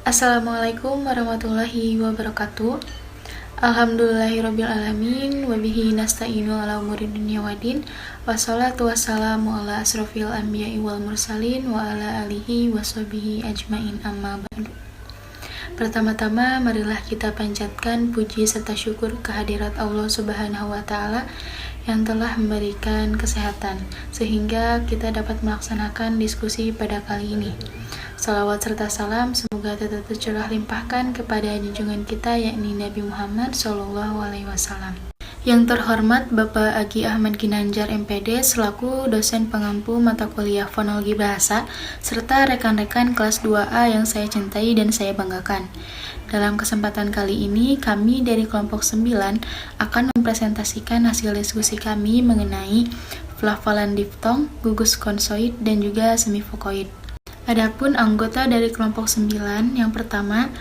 Assalamualaikum warahmatullahi wabarakatuh. Alhamdulillahirrabbilalamin. Wabihi nasta'inu ala umuri dunya waddin. Wassalatu wassalamu ala asrofil anbiya'i wal mursalin wa ala alihi washabihi ajmain amma ba'du. Pertama-tama marilah kita panjatkan puji serta syukur kehadirat Allah Subhanahu wa taala yang telah memberikan kesehatan sehingga kita dapat melaksanakan diskusi pada kali ini. Salawat serta salam semoga tetap tercurah limpahkan kepada junjungan kita yakni Nabi Muhammad SAW. Yang terhormat Bapak Agi Ahmad Ginanjar MPD selaku dosen pengampu mata kuliah Fonologi Bahasa serta rekan-rekan kelas 2A yang saya cintai dan saya banggakan. Dalam kesempatan kali ini kami dari kelompok 9 akan mempresentasikan hasil diskusi kami mengenai pelafalan diftong, gugus konsoid dan juga semifokoid. Adapun anggota dari kelompok 9 yang pertama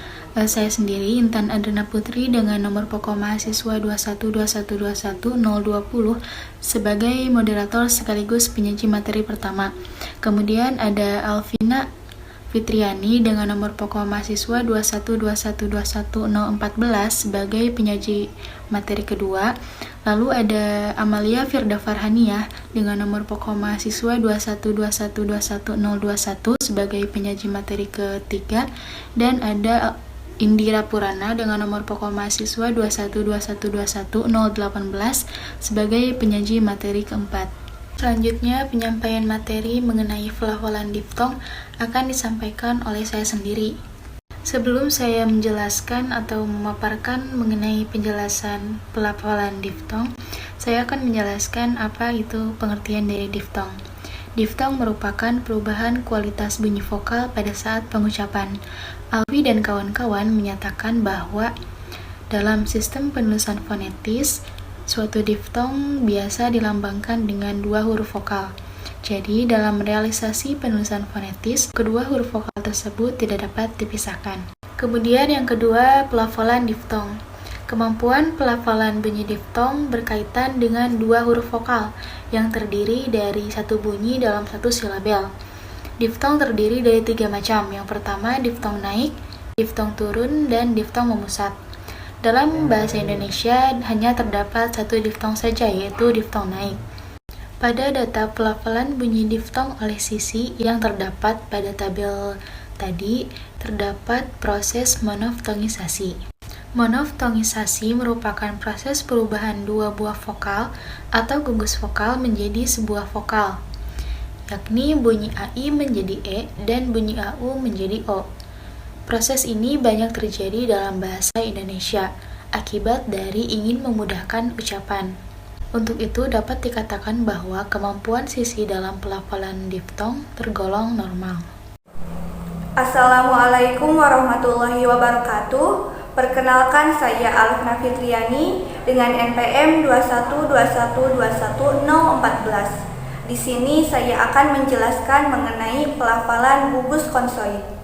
saya sendiri Intan Adrena Putri dengan nomor pokok mahasiswa 2121211020 sebagai moderator sekaligus penyaji materi pertama. Kemudian ada Alvina Fitriani dengan nomor pokok mahasiswa 2121211014 sebagai penyaji materi kedua. Lalu ada Amalia Firda Farhaniyah dengan nomor pokok mahasiswa 2121211021 sebagai penyaji materi ketiga, dan ada Indira Purana dengan nomor pokok mahasiswa 2121211018 sebagai penyaji materi keempat. Selanjutnya, penyampaian materi mengenai pelafalan diftong akan disampaikan oleh saya sendiri. Sebelum saya menjelaskan atau memaparkan mengenai penjelasan pelafalan diftong, saya akan menjelaskan apa itu pengertian dari diftong. Diftong merupakan perubahan kualitas bunyi vokal pada saat pengucapan. Alwi dan kawan-kawan menyatakan bahwa dalam sistem penulisan fonetis, suatu diftong biasa dilambangkan dengan dua huruf vokal. Jadi, dalam realisasi penulisan fonetis, kedua huruf vokal tersebut tidak dapat dipisahkan. Kemudian yang kedua, pelafalan diftong. Kemampuan pelafalan bunyi diftong berkaitan dengan dua huruf vokal yang terdiri dari satu bunyi dalam satu silabel. Diftong terdiri dari tiga macam. Yang pertama, diftong naik, diftong turun, dan diftong memusat. Dalam bahasa Indonesia hanya terdapat satu diftong saja, yaitu diftong naik. Pada data pelafalan bunyi diftong oleh sisi yang terdapat pada tabel tadi, terdapat proses monoftongisasi. Monoftongisasi merupakan proses perubahan dua buah vokal atau gugus vokal menjadi sebuah vokal, yakni bunyi AI menjadi E dan bunyi AU menjadi O. Proses ini banyak terjadi dalam bahasa Indonesia akibat dari ingin memudahkan ucapan. Untuk itu dapat dikatakan bahwa kemampuan sisi dalam pelafalan diftong tergolong normal. Assalamualaikum warahmatullahi wabarakatuh. Perkenalkan, saya Alvina Fitriani dengan NPM 2121211014. Di sini saya akan menjelaskan mengenai pelafalan gugus konsoid.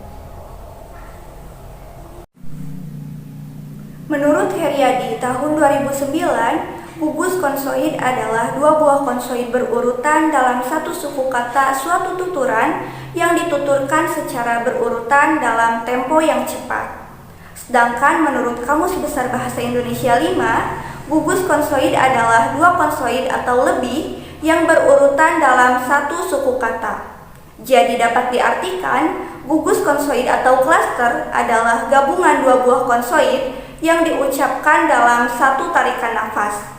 Menurut Heriadi tahun 2009, gugus konsoid adalah dua buah konsoid berurutan dalam satu suku kata suatu tuturan yang dituturkan secara berurutan dalam tempo yang cepat. Sedangkan menurut Kamus Besar Bahasa Indonesia 5, gugus konsoid adalah dua konsoid atau lebih yang berurutan dalam satu suku kata. Jadi dapat diartikan, gugus konsoid atau klaster adalah gabungan dua buah konsoid yang diucapkan dalam satu tarikan nafas.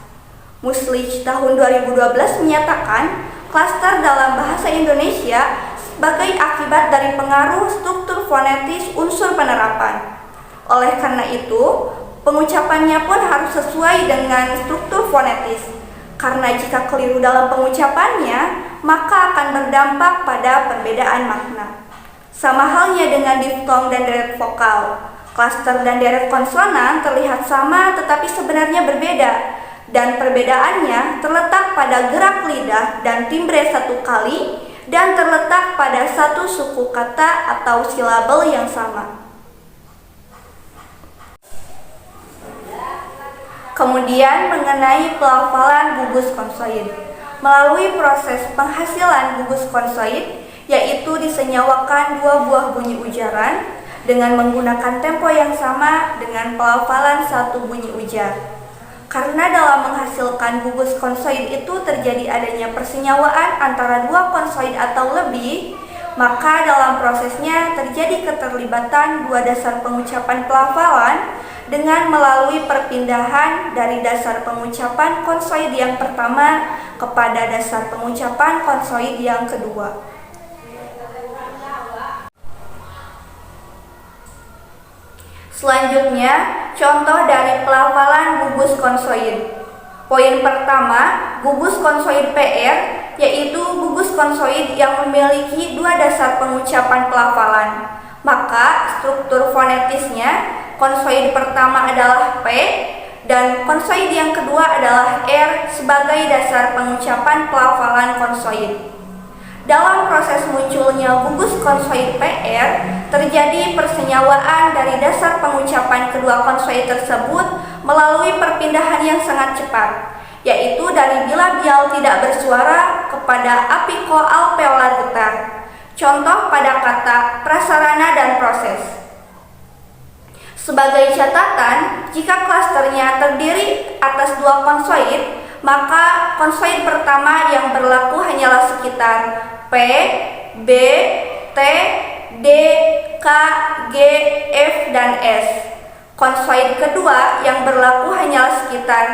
Muslich tahun 2012 menyatakan, klaster dalam bahasa Indonesia sebagai akibat dari pengaruh struktur fonetis unsur penerapan. Oleh karena itu, pengucapannya pun harus sesuai dengan struktur fonetis. Karena jika keliru dalam pengucapannya, maka akan berdampak pada perbedaan makna. Sama halnya dengan diftong dan deret vokal. Klaster dan deret konsonan terlihat sama tetapi sebenarnya berbeda. Dan perbedaannya terletak pada gerak lidah dan timbre satu kali dan terletak pada satu suku kata atau silabel yang sama. Kemudian mengenai pelafalan gugus konsoid. Melalui proses penghasilan gugus konsoid, yaitu disenyawakan dua buah bunyi ujaran, dengan menggunakan tempo yang sama dengan pelafalan satu bunyi ujar. Karena dalam menghasilkan gugus konsoid itu terjadi adanya persenyawaan antara dua konsoid atau lebih, maka dalam prosesnya terjadi keterlibatan dua dasar pengucapan pelafalan dengan melalui perpindahan dari dasar pengucapan konsoid yang pertama kepada dasar pengucapan konsoid yang kedua. Selanjutnya, contoh dari pelafalan gugus konsoid. Poin pertama, gugus konsoid PR, yaitu gugus konsoid yang memiliki dua dasar pengucapan pelafalan. Maka, struktur fonetisnya, konsoid pertama adalah P, dan konsoid yang kedua adalah R sebagai dasar pengucapan pelafalan konsoid. Dalam proses munculnya gugus konsoid PR, terjadi persenyawaan dari dasar pengucapan kedua konsoid tersebut melalui perpindahan yang sangat cepat, yaitu dari bilabial tidak bersuara kepada apiko-alveolar getar. Contoh pada kata prasarana dan proses. Sebagai catatan, jika klasternya terdiri atas dua konsoid, maka konsoid pertama yang berlaku hanyalah sekitar P, B, T, D, K, G, F, dan S. Konsoid kedua yang berlaku hanyalah sekitar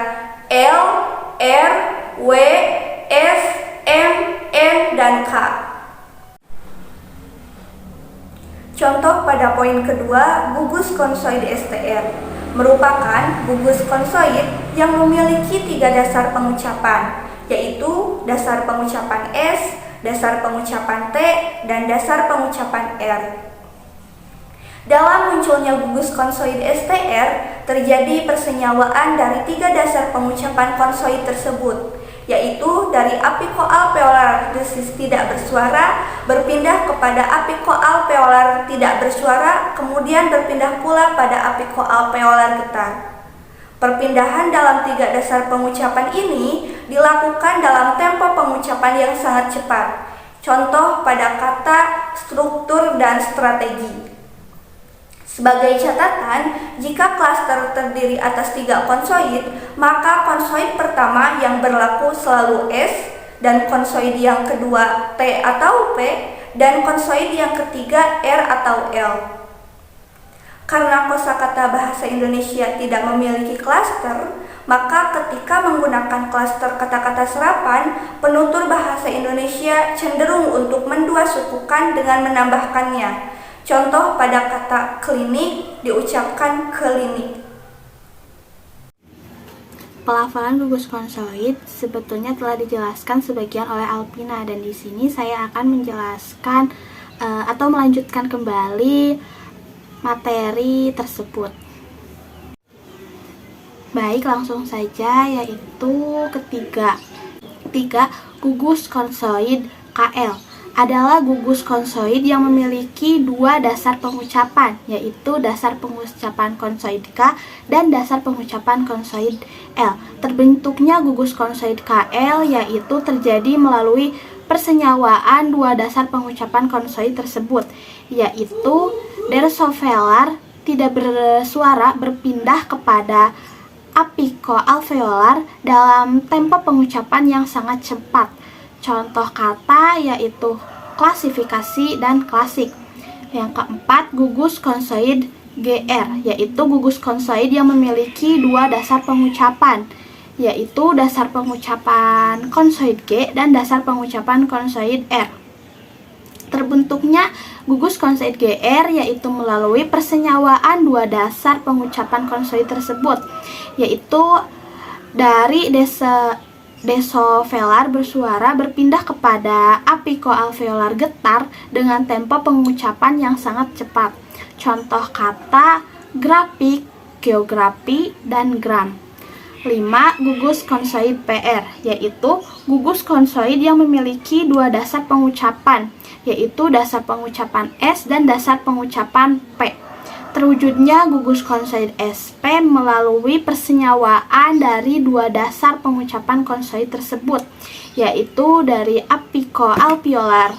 L, R, W, S, M, N, dan K. Contoh pada poin kedua, gugus konsoid STR merupakan gugus konsoid yang memiliki tiga dasar pengucapan, yaitu dasar pengucapan S, dasar pengucapan T, dan dasar pengucapan R. Dalam munculnya gugus konsoid STR, terjadi persenyawaan dari tiga dasar pengucapan konsoid tersebut, yaitu dari apiko-alveolar desis tidak bersuara berpindah kepada apiko-alveolar tidak bersuara, kemudian berpindah pula pada apiko-alveolar getar. Perpindahan dalam tiga dasar pengucapan ini dilakukan dalam tempo pengucapan yang sangat cepat. Contoh pada kata struktur dan strategi. Sebagai catatan, jika klaster terdiri atas tiga konsoid, maka konsoid pertama yang berlaku selalu S, dan konsoid yang kedua T atau P, dan konsoid yang ketiga R atau L. Karena kosakata bahasa Indonesia tidak memiliki klaster, maka ketika menggunakan klaster kata-kata serapan, penutur bahasa Indonesia cenderung untuk mendua sukukan dengan menambahkannya. Contoh pada kata klinik diucapkan klinik. Pelafalan gugus konsoid sebetulnya telah dijelaskan sebagian oleh Alpina, dan di sini saya akan menjelaskan atau melanjutkan kembali materi tersebut. Baik, langsung saja, yaitu ketiga, gugus konsoid KL adalah gugus konsoid yang memiliki dua dasar pengucapan, yaitu dasar pengucapan konsoid K dan dasar pengucapan konsoid L. Terbentuknya gugus konsoid KL yaitu terjadi melalui persenyawaan dua dasar pengucapan konsoid tersebut, yaitu drosovelar tidak bersuara berpindah kepada apiko-alveolar dalam tempo pengucapan yang sangat cepat. Contoh kata yaitu klasifikasi dan klasik. Yang keempat, gugus konsoid GR, yaitu gugus konsoid yang memiliki dua dasar pengucapan, yaitu dasar pengucapan konsoid G dan dasar pengucapan konsoid R. Terbentuknya gugus konsoid GR yaitu melalui persenyawaan dua dasar pengucapan konsoid tersebut, yaitu dari drosovelar bersuara berpindah kepada apiko-alveolar getar dengan tempo pengucapan yang sangat cepat. Contoh kata grafik, geografi, dan gram. 5. Gugus konsoid PR, yaitu gugus konsoid yang memiliki dua dasar pengucapan, yaitu dasar pengucapan S dan dasar pengucapan P. Terwujudnya gugus konsoid SP melalui persenyawaan dari dua dasar pengucapan konsoid tersebut, yaitu dari apiko-alveolar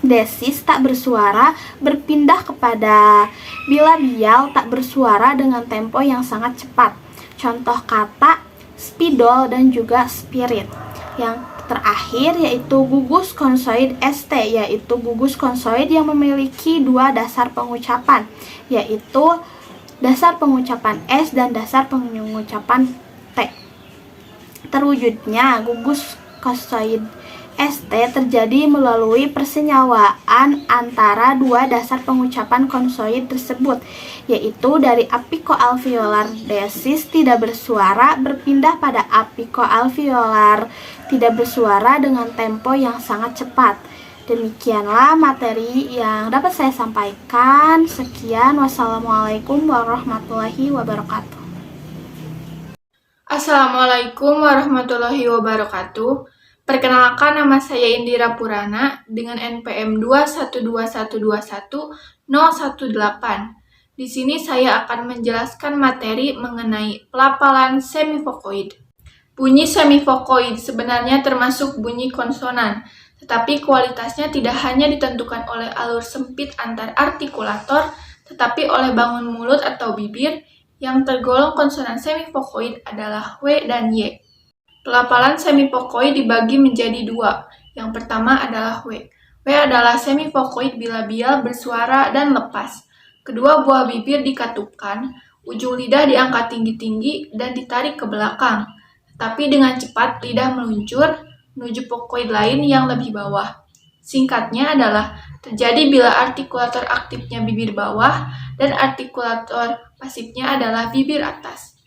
desis tak bersuara berpindah kepada bilabial tak bersuara dengan tempo yang sangat cepat. Contoh kata spidol dan juga spirit. Yang terakhir yaitu gugus konsoid ST, yaitu gugus konsoid yang memiliki dua dasar pengucapan, yaitu dasar pengucapan S dan dasar pengucapan T. Terwujudnya gugus konsoid ST terjadi melalui persenyawaan antara dua dasar pengucapan konsoid tersebut, yaitu dari apikoalveolar desis tidak bersuara berpindah pada apikoalveolar tidak bersuara dengan tempo yang sangat cepat. Demikianlah materi yang dapat saya sampaikan. Sekian, wassalamualaikum warahmatullahi wabarakatuh. Assalamualaikum warahmatullahi wabarakatuh. Perkenalkan, nama saya Indira Purana dengan NPM 212112018. Di sini saya akan menjelaskan materi mengenai pelafalan semifokoid. Bunyi semifokoid sebenarnya termasuk bunyi konsonan, tetapi kualitasnya tidak hanya ditentukan oleh alur sempit antar artikulator, tetapi oleh bangun mulut atau bibir. Yang tergolong konsonan semifokoid adalah W dan Y. Pelafalan semifokoid dibagi menjadi dua. Yang pertama adalah W. W adalah semifokoid bilabial bersuara dan lepas. Kedua buah bibir dikatupkan, ujung lidah diangkat tinggi-tinggi dan ditarik ke belakang. Tetapi dengan cepat lidah meluncur menuju fokoid lain yang lebih bawah. Singkatnya adalah terjadi bila artikulator aktifnya bibir bawah dan artikulator pasifnya adalah bibir atas.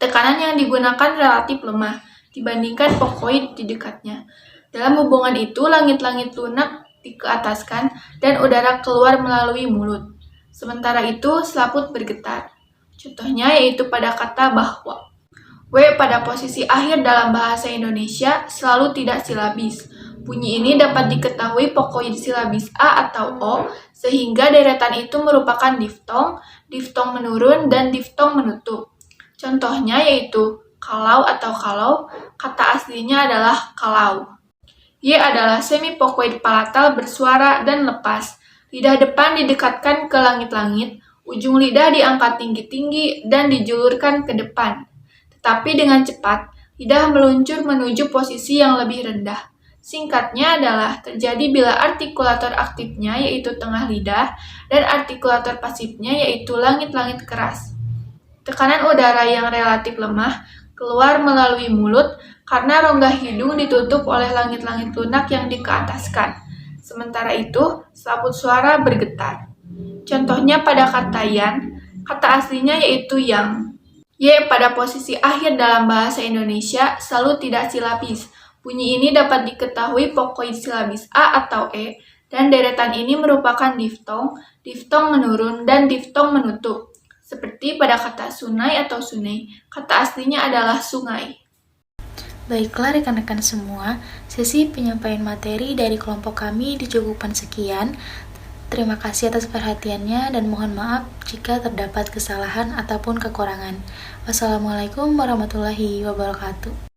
Tekanan yang digunakan relatif lemah dibandingkan fokoid di dekatnya. Dalam hubungan itu, langit-langit lunak dikeataskan dan udara keluar melalui mulut. Sementara itu, selaput bergetar. Contohnya yaitu pada kata bahwa. W pada posisi akhir dalam bahasa Indonesia selalu tidak silabis. Bunyi ini dapat diketahui fokoid silabis A atau O, sehingga deretan itu merupakan diftong, diftong menurun, dan diftong menutup. Contohnya yaitu kalau atau kalau, kata aslinya adalah kalau. Y adalah semifokoid palatal bersuara dan lepas. Lidah depan didekatkan ke langit-langit, ujung lidah diangkat tinggi-tinggi dan dijulurkan ke depan. Tetapi dengan cepat, lidah meluncur menuju posisi yang lebih rendah. Singkatnya adalah terjadi bila artikulator aktifnya yaitu tengah lidah dan artikulator pasifnya yaitu langit-langit keras. Tekanan udara yang relatif lemah keluar melalui mulut karena rongga hidung ditutup oleh langit-langit lunak yang dikeataskan. Sementara itu, selaput suara bergetar. Contohnya pada kata yan, kata aslinya yaitu yang. Y pada posisi akhir dalam bahasa Indonesia selalu tidak silabis. Bunyi ini dapat diketahui fokoid silabis A atau E, dan deretan ini merupakan diftong, diftong menurun, dan diftong menutup. Seperti pada kata sunai atau sungai, kata aslinya adalah sungai. Baiklah rekan-rekan semua, sesi penyampaian materi dari kelompok kami dicukupkan sekian. Terima kasih atas perhatiannya dan mohon maaf jika terdapat kesalahan ataupun kekurangan. Wassalamualaikum warahmatullahi wabarakatuh.